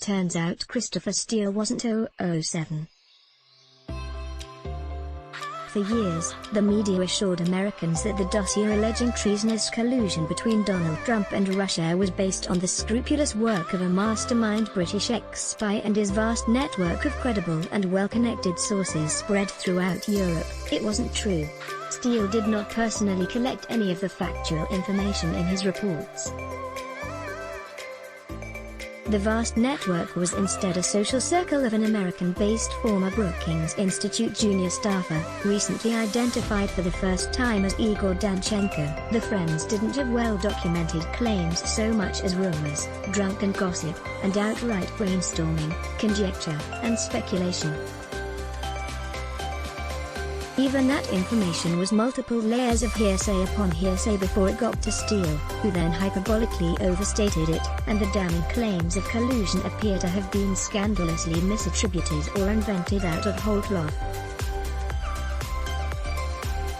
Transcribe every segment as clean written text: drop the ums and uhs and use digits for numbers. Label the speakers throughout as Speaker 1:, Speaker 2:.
Speaker 1: turns out Christopher Steele wasn't 007. For years, the media assured Americans that the dossier alleging treasonous collusion between Donald Trump and Russia was based on the scrupulous work of a mastermind British ex-spy and his vast network of credible and well-connected sources spread throughout Europe. It wasn't true. Steele did not personally collect any of the factual information in his reports. The vast network was instead a social circle of an American-based former Brookings Institute junior staffer, recently identified for the first time as Igor Danchenko. The friends didn't have well-documented claims so much as rumors, drunken gossip, and outright brainstorming, conjecture, and speculation. Even that information was multiple layers of hearsay upon hearsay before it got to Steele, who then hyperbolically overstated it, and the damning claims of collusion appear to have been scandalously misattributed or invented out of whole cloth.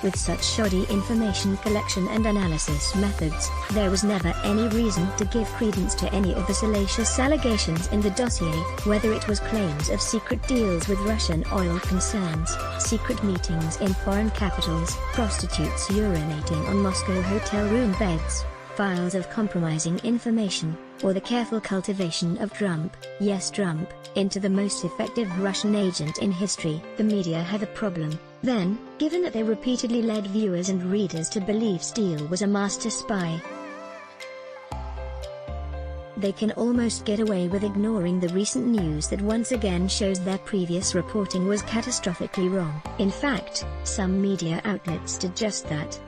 Speaker 1: With such shoddy information collection and analysis methods, there was never any reason to give credence to any of the salacious allegations in the dossier, whether it was claims of secret deals with Russian oil concerns, secret meetings in foreign capitals, prostitutes urinating on Moscow hotel room beds, files of compromising information, or the careful cultivation of Trump, yes Trump, into the most effective Russian agent in history. The media had a problem, then, given that they repeatedly led viewers and readers to believe Steele was a master spy. They can almost get away with ignoring the recent news that once again shows their previous reporting was catastrophically wrong. In fact, some media outlets did just that.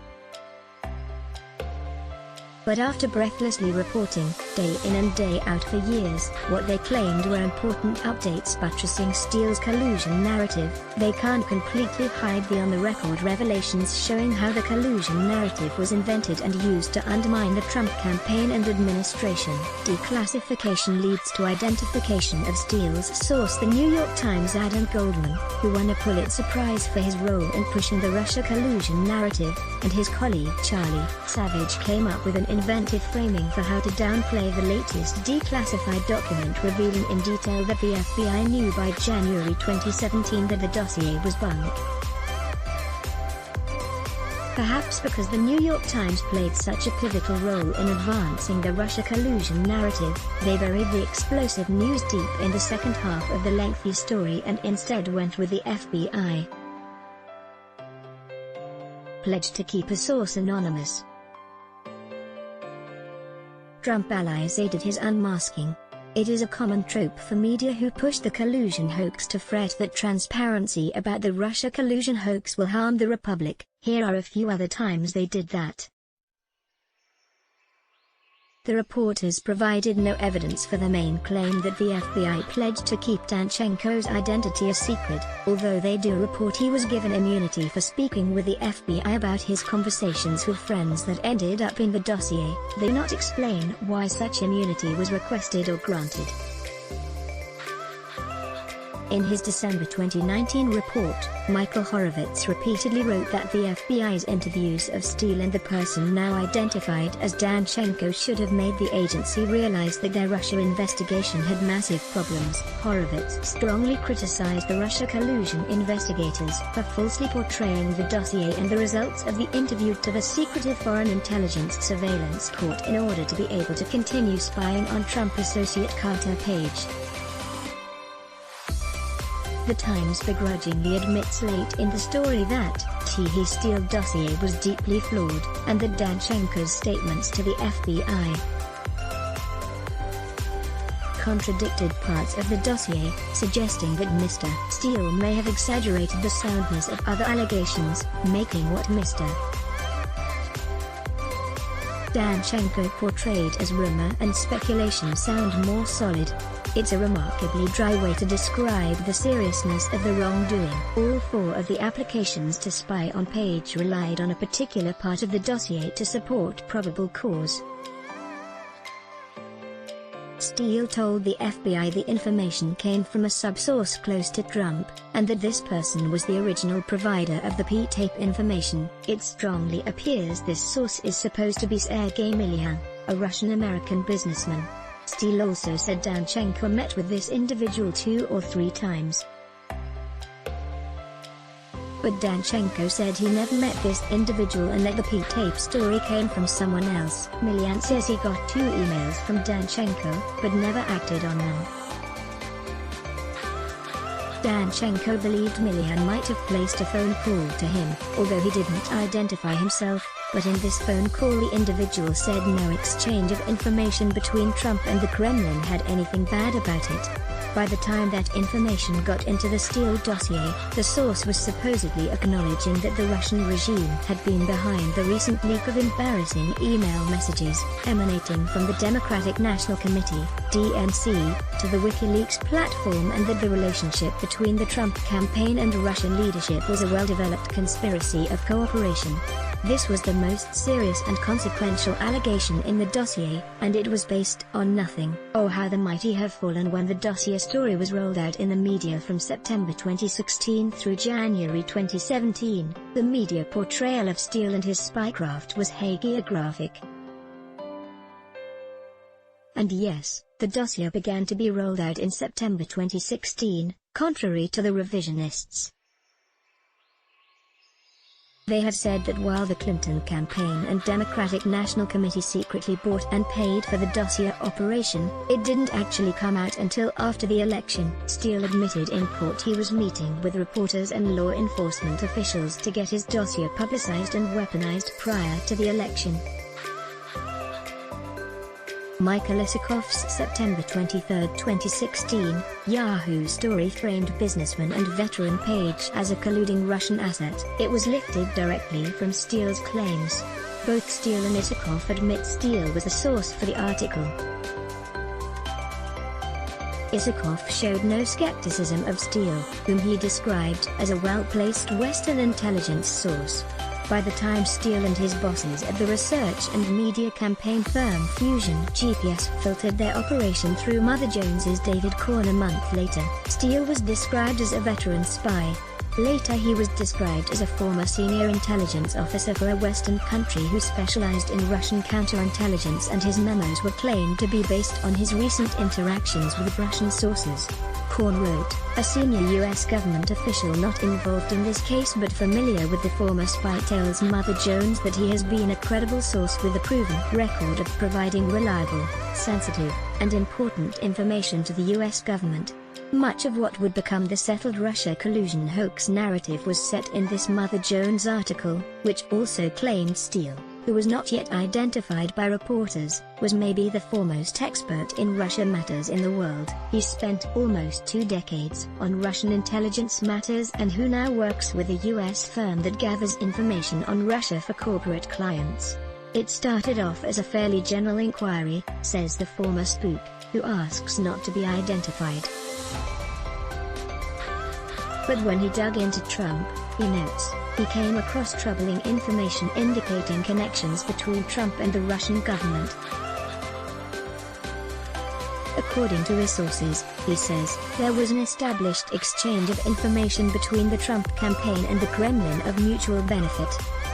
Speaker 1: But after breathlessly reporting, day in and day out for years, what they claimed were important updates buttressing Steele's collusion narrative, they can't completely hide the on-the-record revelations showing how the collusion narrative was invented and used to undermine the Trump campaign and administration. Declassification leads to identification of Steele's source. The New York Times' Adam Goldman, who won a Pulitzer Prize for his role in pushing the Russia collusion narrative, and his colleague Charlie Savage came up with an inventive framing for how to downplay the latest declassified document revealing in detail that the FBI knew by January 2017 that the dossier was bunk. Perhaps because the New York Times played such a pivotal role in advancing the Russia collusion narrative, they buried the explosive news deep in the second half of the lengthy story and instead went with the FBI. Pledged to keep a source anonymous. Trump allies aided his unmasking. It is a common trope for media who push the collusion hoax to fret that transparency about the Russia collusion hoax will harm the Republic. Here are a few other times they did that. The reporters provided no evidence for the main claim that the FBI pledged to keep Danchenko's identity a secret, although they do report he was given immunity for speaking with the FBI about his conversations with friends that ended up in the dossier. They do not explain why such immunity was requested or granted. In his December 2019 report, Michael Horowitz repeatedly wrote that the FBI's interviews of Steele and the person now identified as Danchenko should have made the agency realize that their Russia investigation had massive problems. Horowitz strongly criticized the Russia collusion investigators for falsely portraying the dossier and the results of the interview to the secretive Foreign Intelligence Surveillance Court in order to be able to continue spying on Trump associate Carter Page. The Times begrudgingly admits late in the story that the Steele dossier was deeply flawed, and that Danchenko's statements to the FBI contradicted parts of the dossier, suggesting that Mr. Steele may have exaggerated the soundness of other allegations, making what Mr. Danchenko portrayed as rumor and speculation sound more solid. It's a remarkably dry way to describe the seriousness of the wrongdoing. All four of the applications to spy on Page relied on a particular part of the dossier to support probable cause. Steele told the FBI the information came from a sub-source close to Trump, and that this person was the original provider of the P-tape information. It strongly appears this source is supposed to be Sergei Milian, a Russian-American businessman. Steele also said Danchenko met with this individual 2 or 3 times. But Danchenko said he never met this individual and that the P-tape story came from someone else. Milyan says he got 2 emails from Danchenko, but never acted on them. Danchenko believed Milyan might have placed a phone call to him, although he didn't identify himself, but in this phone call the individual said no exchange of information between Trump and the Kremlin had anything bad about it. By the time that information got into the Steele dossier, the source was supposedly acknowledging that the Russian regime had been behind the recent leak of embarrassing email messages, emanating from the Democratic National Committee, DNC, to the WikiLeaks platform, and that the relationship between the Trump campaign and Russian leadership was a well-developed conspiracy of cooperation. This was the most serious and consequential allegation in the dossier, and it was based on nothing. Oh, how the mighty have fallen. When the dossier story was rolled out in the media from September 2016 through January 2017, the media portrayal of Steele and his spycraft was hagiographic. And yes, the dossier began to be rolled out in September 2016, contrary to the revisionists. They have said that while the Clinton campaign and Democratic National Committee secretly bought and paid for the dossier operation, it didn't actually come out until after the election. Steele admitted in court he was meeting with reporters and law enforcement officials to get his dossier publicized and weaponized prior to the election. Michael Isakov's September 23, 2016, Yahoo story framed businessman and veteran Page as a colluding Russian asset. It was lifted directly from Steele's claims. Both Steele and Isakov admit Steele was the source for the article. Isakov showed no skepticism of Steele, whom he described as a well-placed Western intelligence source. By the time Steele and his bosses at the research and media campaign firm Fusion GPS filtered their operation through Mother Jones's David Corn a month later, Steele was described as a veteran spy. Later he was described as a former senior intelligence officer for a Western country who specialized in Russian counterintelligence, and his memos were claimed to be based on his recent interactions with Russian sources. Corn wrote, a senior U.S. government official not involved in this case but familiar with the former spy tells Mother Jones that he has been a credible source with a proven record of providing reliable, sensitive, and important information to the U.S. government. Much of what would become the settled Russia collusion hoax narrative was set in this Mother Jones article, which also claimed Steele, who was not yet identified by reporters, was maybe the foremost expert in Russia matters in the world. He spent almost 2 decades on Russian intelligence matters and who now works with a U.S. firm that gathers information on Russia for corporate clients. It started off as a fairly general inquiry, says the former spook, who asks not to be identified. But when he dug into Trump, he notes, he came across troubling information indicating connections between Trump and the Russian government. According to his sources, he says, there was an established exchange of information between the Trump campaign and the Kremlin of mutual benefit.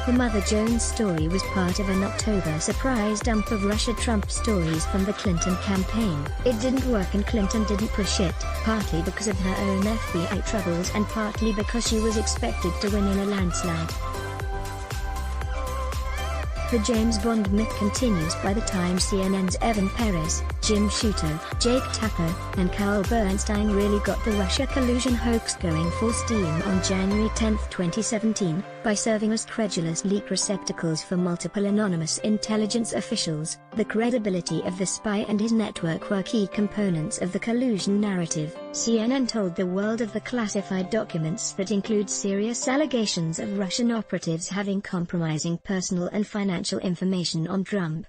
Speaker 1: The Mother Jones story was part of an October surprise dump of Russia-Trump stories from the Clinton campaign. It didn't work and Clinton didn't push it, partly because of her own FBI troubles and partly because she was expected to win in a landslide. The James Bond myth continues by the time CNN's Evan Perez, Jim Shooter, Jake Tapper, and Carl Bernstein really got the Russia collusion hoax going full steam on January 10, 2017, by serving as credulous leak receptacles for multiple anonymous intelligence officials. The credibility of the spy and his network were key components of the collusion narrative. CNN told the world of the classified documents that include serious allegations of Russian operatives having compromising personal and financial information on Trump.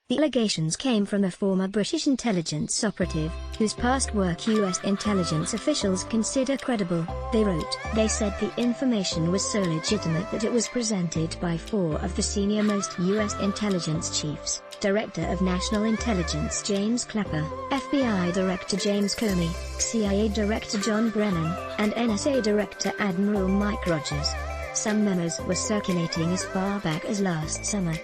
Speaker 1: The allegations came from a former British intelligence operative, whose past work U.S. intelligence officials consider credible. They wrote, they said the information was so legitimate that it was presented by 4 of the senior-most U.S. intelligence chiefs, Director of National Intelligence James Clapper, FBI Director James Comey, CIA Director John Brennan, and NSA Director Admiral Mike Rogers. Some memos were circulating as far back as last summer.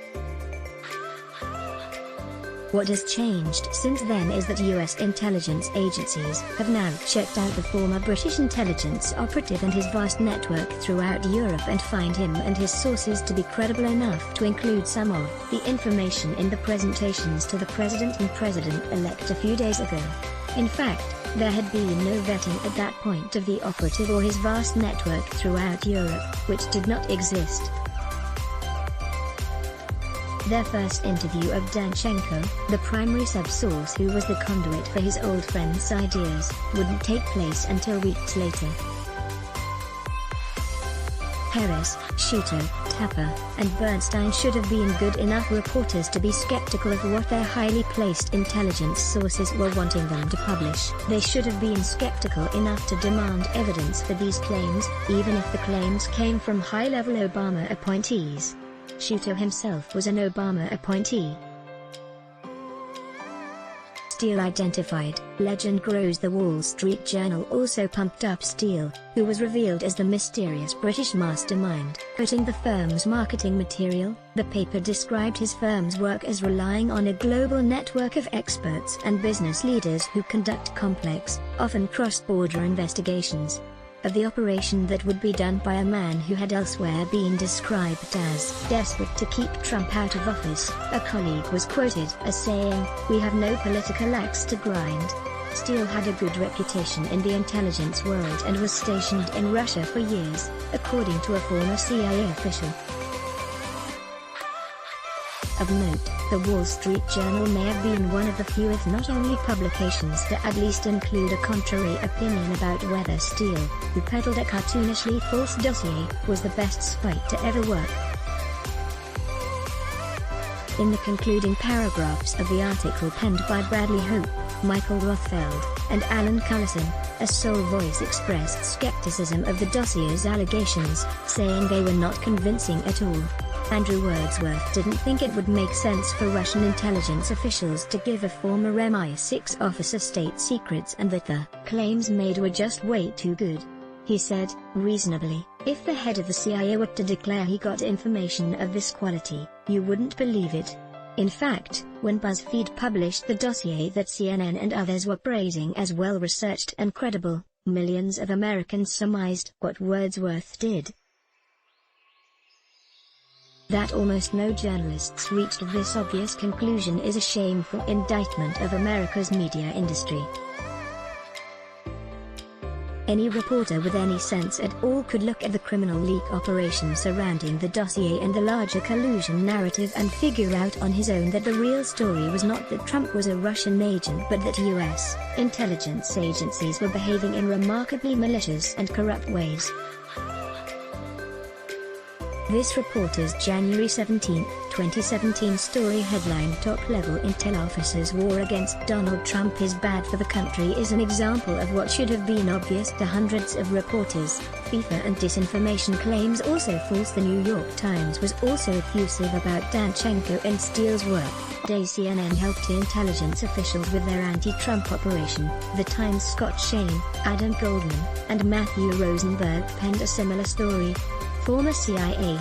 Speaker 1: What has changed since then is that US intelligence agencies have now checked out the former British intelligence operative and his vast network throughout Europe and find him and his sources to be credible enough to include some of the information in the presentations to the President and President-elect a few days ago. In fact, there had been no vetting at that point of the operative or his vast network throughout Europe, which did not exist. Their first interview of Danchenko, the primary sub-source who was the conduit for his old friend's ideas, wouldn't take place until weeks later. Harris, Shuto, Tapper, and Bernstein should have been good enough reporters to be skeptical of what their highly placed intelligence sources were wanting them to publish. They should have been skeptical enough to demand evidence for these claims, even if the claims came from high-level Obama appointees. Shuto himself was an Obama appointee. Steele identified. Legend grows. The Wall Street Journal also pumped up Steele, who was revealed as the mysterious British mastermind. Quoting the firm's marketing material, the paper described his firm's work as relying on a global network of experts and business leaders who conduct complex, often cross-border investigations of the operation that would be done by a man who had elsewhere been described as desperate to keep Trump out of office. A colleague was quoted as saying, "We have no political axe to grind." Steele had a good reputation in the intelligence world and was stationed in Russia for years, according to a former CIA official. Of note, the Wall Street Journal may have been one of the few if not only publications to at least include a contrary opinion about whether Steele, who peddled a cartoonishly false dossier, was the best spy to ever work. In the concluding paragraphs of the article penned by Bradley Hope, Michael Rothfeld, and Alan Cullison, a sole voice expressed skepticism of the dossier's allegations, saying they were not convincing at all. Andrew Wordsworth didn't think it would make sense for Russian intelligence officials to give a former MI6 officer state secrets and that the claims made were just way too good. He said, reasonably, if the head of the CIA were to declare he got information of this quality, you wouldn't believe it. In fact, when BuzzFeed published the dossier that CNN and others were praising as well-researched and credible, millions of Americans surmised what Wordsworth did. That almost no journalists reached this obvious conclusion is a shameful indictment of America's media industry. Any reporter with any sense at all could look at the criminal leak operation surrounding the dossier and the larger collusion narrative and figure out on his own that the real story was not that Trump was a Russian agent but that US intelligence agencies were behaving in remarkably malicious and corrupt ways. This reporter's January 17, 2017 story headline "Top-level intel officers' war against Donald Trump is bad for the country" is an example of what should have been obvious to hundreds of reporters. FIFA and disinformation claims also false. The New York Times was also effusive about Danchenko and Steele's work. CNN helped intelligence officials with their anti-Trump operation. The Times' Scott Shane, Adam Goldman, and Matthew Rosenberg penned a similar story. Former CIA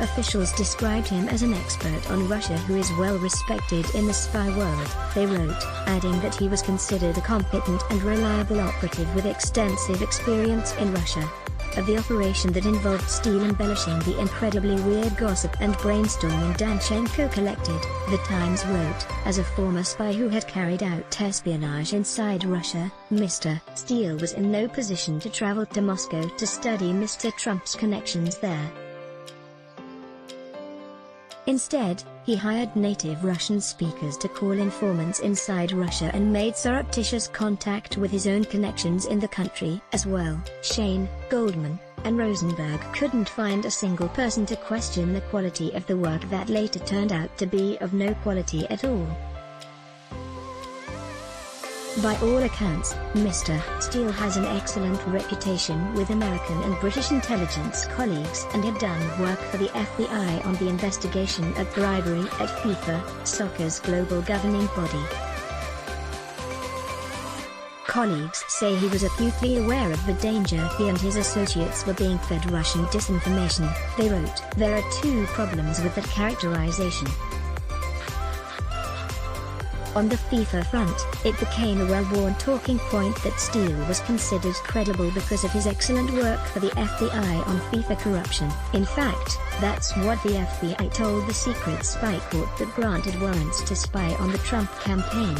Speaker 1: officials described him as an expert on Russia who is well respected in the spy world, they wrote, adding that he was considered a competent and reliable operative with extensive experience in Russia. Of the operation that involved Steele embellishing the incredibly weird gossip and brainstorming Danchenko collected, The Times wrote, as a former spy who had carried out espionage inside Russia, Mr. Steele was in no position to travel to Moscow to study Mr. Trump's connections there. Instead, he hired native Russian speakers to call informants inside Russia and made surreptitious contact with his own connections in the country as well. Shane, Goldman, and Rosenberg couldn't find a single person to question the quality of the work that later turned out to be of no quality at all. By all accounts, Mr. Steele has an excellent reputation with American and British intelligence colleagues and had done work for the FBI on the investigation of bribery at FIFA, soccer's global governing body. Colleagues say he was acutely aware of the danger he and his associates were being fed Russian disinformation. They wrote, "There are two problems with that characterization. On the FIFA front, it became a well-worn talking point that Steele was considered credible because of his excellent work for the FBI on FIFA corruption. In fact, that's what the FBI told the secret spy court that granted warrants to spy on the Trump campaign.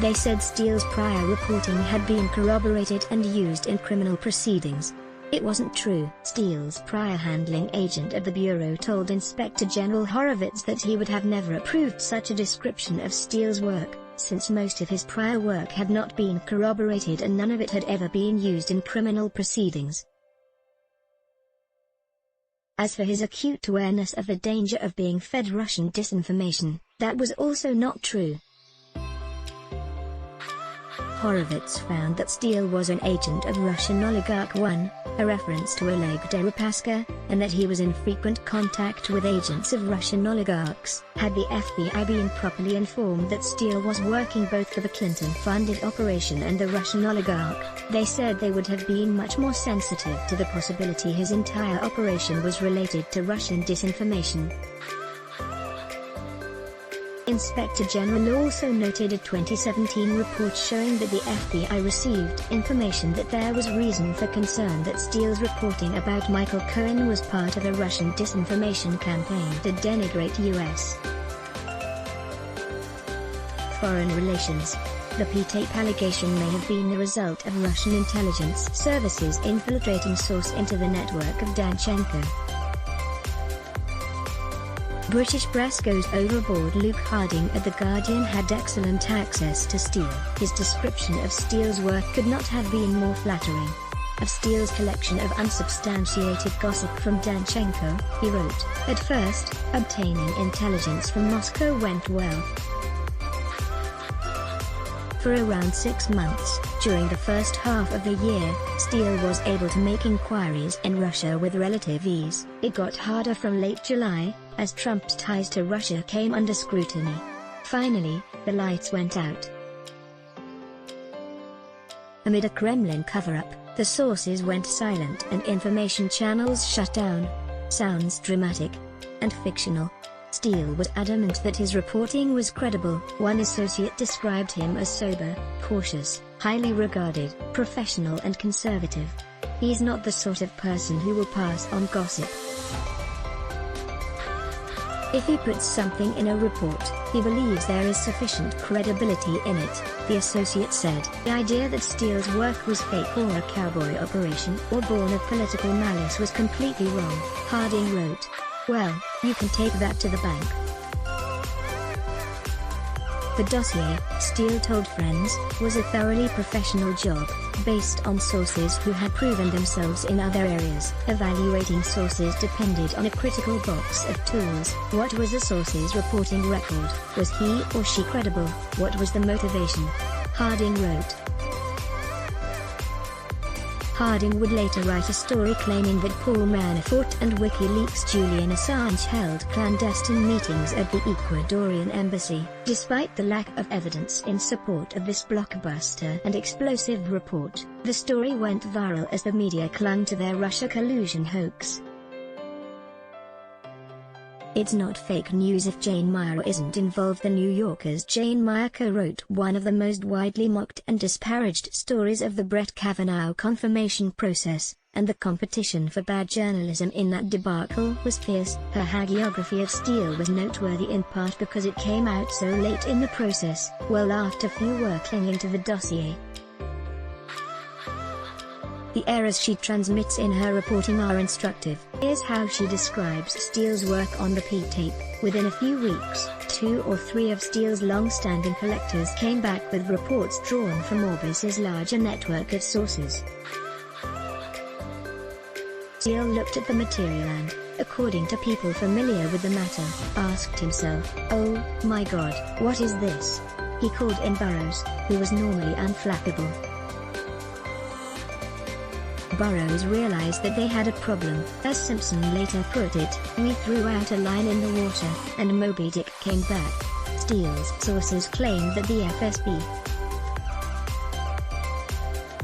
Speaker 1: They said Steele's prior reporting had been corroborated and used in criminal proceedings. It wasn't true. Steele's prior handling agent of the Bureau told Inspector General Horowitz that he would have never approved such a description of Steele's work, since most of his prior work had not been corroborated and none of it had ever been used in criminal proceedings. As for his acute awareness of the danger of being fed Russian disinformation, that was also not true. Horowitz found that Steele was an agent of Russian oligarch 1, a reference to Oleg Deripaska, and that he was in frequent contact with agents of Russian oligarchs. Had the FBI been properly informed that Steele was working both for the Clinton-funded operation and the Russian oligarch, they said they would have been much more sensitive to the possibility his entire operation was related to Russian disinformation. Inspector General also noted a 2017 report showing that the FBI received information that there was reason for concern that Steele's reporting about Michael Cohen was part of a Russian disinformation campaign to denigrate U.S. foreign relations. The P-tape allegation may have been the result of Russian intelligence services infiltrating source into the network of Danchenko. British press goes overboard. Luke Harding at The Guardian had excellent access to Steele. His description of Steele's work could not have been more flattering. Of Steele's collection of unsubstantiated gossip from Danchenko, he wrote, "At first, obtaining intelligence from Moscow went well. For around 6 months, during the first half of the year, Steele was able to make inquiries in Russia with relative ease. It got harder from late July, as Trump's ties to Russia came under scrutiny. Finally, the lights went out. Amid a Kremlin cover-up, the sources went silent and information channels shut down. Sounds dramatic and fictional." Steele was adamant that his reporting was credible. One associate described him as sober, cautious, highly regarded, professional and conservative. "He's not the sort of person who will pass on gossip. If he puts something in a report, he believes there is sufficient credibility in it," the associate said. The idea that Steele's work was fake or a cowboy operation or born of political malice was completely wrong, Harding wrote. "Well, you can take that to the bank." The dossier, Steele told friends, was a thoroughly professional job, based on sources who had proven themselves in other areas. Evaluating sources depended on a critical box of tools. What was the source's reporting record? Was he or she credible? What was the motivation? Harding wrote. Harding would later write a story claiming that Paul Manafort and WikiLeaks' Julian Assange held clandestine meetings at the Ecuadorian embassy. Despite the lack of evidence in support of this blockbuster and explosive report, the story went viral as the media clung to their Russia collusion hoax. "It's not fake news if Jane Meyer isn't involved." The New Yorker's Jane Meyer co-wrote one of the most widely mocked and disparaged stories of the Brett Kavanaugh confirmation process, and the competition for bad journalism in that debacle was fierce. Her hagiography of Steele was noteworthy in part because it came out so late in the process, well after few were clinging to the dossier. The errors she transmits in her reporting are instructive. Here's how she describes Steele's work on the P-tape. "Within a few weeks, 2 or 3 of Steele's long-standing collectors came back with reports drawn from Orbis's larger network of sources. Steele looked at the material and, according to people familiar with the matter, asked himself, 'Oh, my God, what is this?' He called in Burroughs, who was normally unflappable. Burroughs realized that they had a problem. As Simpson later put it, 'We threw out a line in the water, and Moby Dick came back.'" Steele's sources claimed that the FSB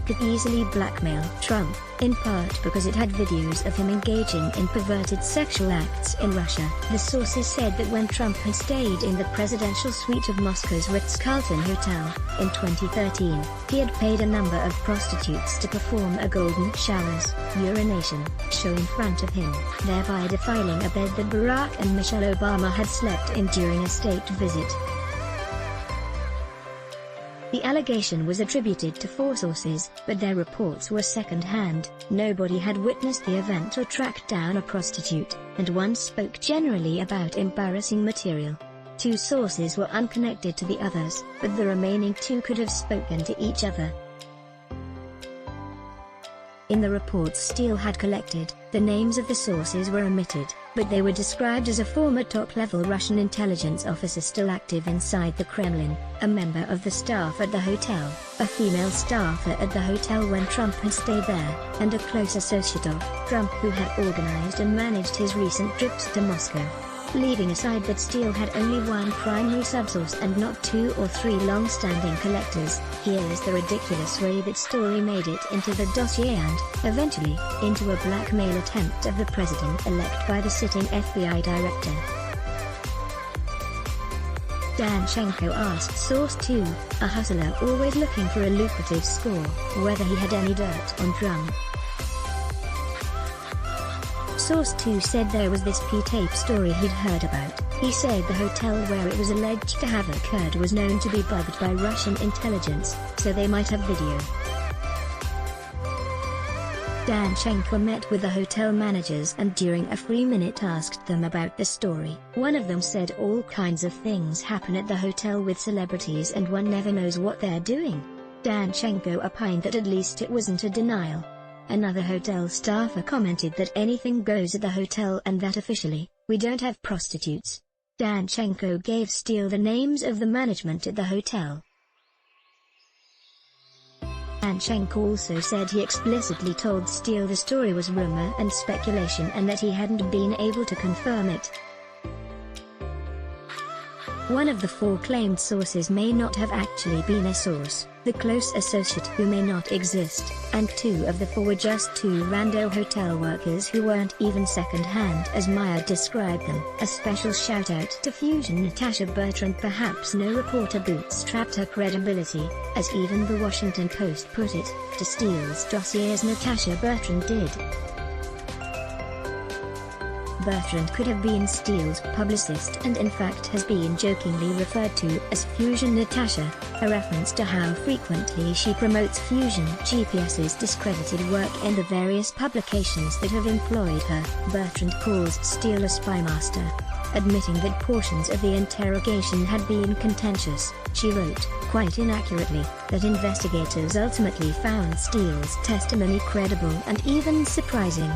Speaker 1: could easily blackmail Trump, in part because it had videos of him engaging in perverted sexual acts in Russia. The sources said that when Trump had stayed in the presidential suite of Moscow's Ritz-Carlton Hotel, in 2013, he had paid a number of prostitutes to perform a golden showers, urination, show in front of him, thereby defiling a bed that Barack and Michelle Obama had slept in during a state visit. The allegation was attributed to 4 sources, but their reports were second-hand. Nobody had witnessed the event or tracked down a prostitute, and one spoke generally about embarrassing material. 2 sources were unconnected to the others, but the remaining 2 could have spoken to each other. In the reports Steele had collected, the names of the sources were omitted, but they were described as a former top-level Russian intelligence officer still active inside the Kremlin, a member of the staff at the hotel, a female staffer at the hotel when Trump had stayed there, and a close associate of Trump who had organized and managed his recent trips to Moscow. Leaving aside that Steele had only one primary subsource and not 2 or 3 long-standing collectors, here is the ridiculous way that story made it into the dossier and, eventually, into a blackmail attempt of the president-elect by the sitting FBI director. Danchenko asked Source 2, a hustler always looking for a lucrative score, whether he had any dirt on Trump. Source 2 said there was this P-tape story he'd heard about. He said the hotel where it was alleged to have occurred was known to be bugged by Russian intelligence, so they might have video. Danchenko met with the hotel managers and during a free minute asked them about the story. One of them said all kinds of things happen at the hotel with celebrities and one never knows what they're doing. Danchenko opined that at least it wasn't a denial. Another hotel staffer commented that anything goes at the hotel and that officially, we don't have prostitutes. Danchenko gave Steele the names of the management at the hotel. Danchenko also said he explicitly told Steele the story was rumor and speculation and that he hadn't been able to confirm it. One of the 4 claimed sources may not have actually been a source, the close associate who may not exist, and 2 of the 4 were just 2 rando hotel workers who weren't even second-hand as Meyer described them. A special shout-out to Fusion Natasha Bertrand. Perhaps no reporter bootstrapped her credibility, as even the Washington Post put it, to Steele's dossier as Natasha Bertrand did. Bertrand could have been Steele's publicist and in fact has been jokingly referred to as Fusion Natasha, a reference to how frequently she promotes Fusion GPS's discredited work in the various publications that have employed her. Bertrand calls Steele a spymaster. Admitting that portions of the interrogation had been contentious, she wrote, quite inaccurately, that investigators ultimately found Steele's testimony credible and even surprising.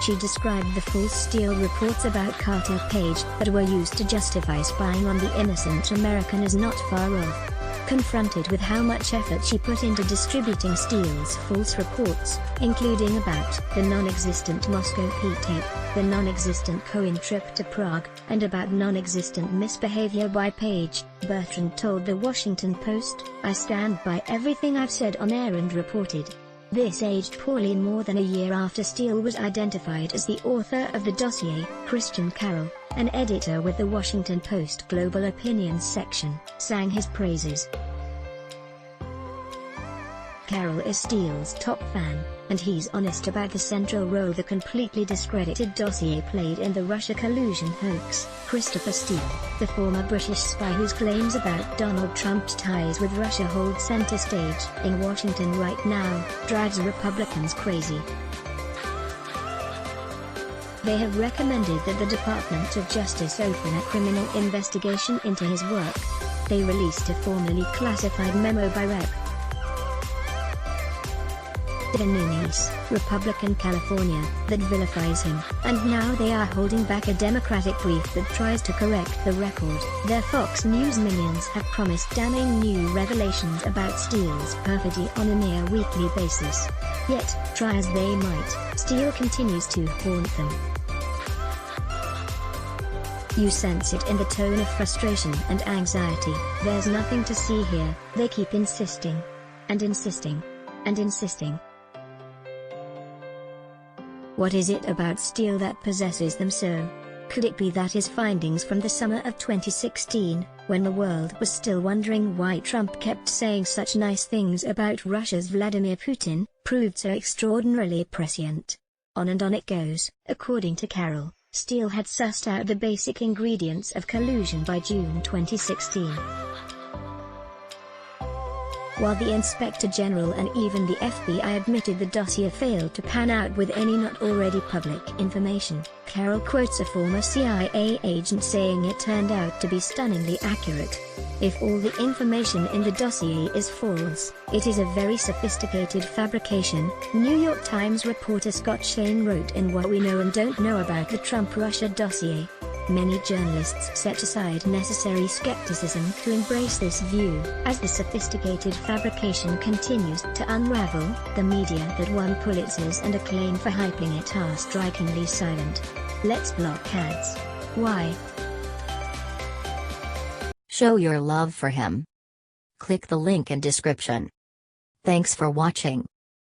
Speaker 1: She described the false Steele reports about Carter Page that were used to justify spying on the innocent American as not far off. Confronted with how much effort she put into distributing Steele's false reports, including about the non-existent Moscow P-tape, the non-existent Cohen trip to Prague, and about non-existent misbehavior by Page, Bertrand told the Washington Post, "I stand by everything I've said on air and reported." This aged poorly more than a year after Steele was identified as the author of the dossier. Christian Carroll, an editor with the Washington Post Global Opinions section, sang his praises. Carroll is Steele's top fan, and he's honest about the central role the completely discredited dossier played in the Russia collusion hoax. Christopher Steele, the former British spy whose claims about Donald Trump's ties with Russia hold center stage in Washington right now, drives Republicans crazy. They have recommended that the Department of Justice open a criminal investigation into his work. They released a formally classified memo by Rep. Nunes, Republican California, that vilifies him, and now they are holding back a Democratic brief that tries to correct the record. Their Fox News minions have promised damning new revelations about Steele's perfidy on a near-weekly basis. Yet, try as they might, Steele continues to haunt them. You sense it in the tone of frustration and anxiety. There's nothing to see here, they keep insisting. And insisting. And insisting. What is it about Steele that possesses them so? Could it be that his findings from the summer of 2016, when the world was still wondering why Trump kept saying such nice things about Russia's Vladimir Putin, proved so extraordinarily prescient? On and on it goes. According to Carol, Steele had sussed out the basic ingredients of collusion by June 2016. While the Inspector General and even the FBI admitted the dossier failed to pan out with any not already public information, Carol quotes a former CIA agent saying it turned out to be stunningly accurate. If all the information in the dossier is false, it is a very sophisticated fabrication, New York Times reporter Scott Shane wrote in What We Know and Don't Know About the Trump-Russia Dossier. Many journalists set aside necessary skepticism to embrace this view. As the sophisticated fabrication continues to unravel, the media that won Pulitzers and acclaim for hyping it are strikingly silent. Let's block ads. Why?
Speaker 2: Show your love for him. Click the link in description. Thanks for watching.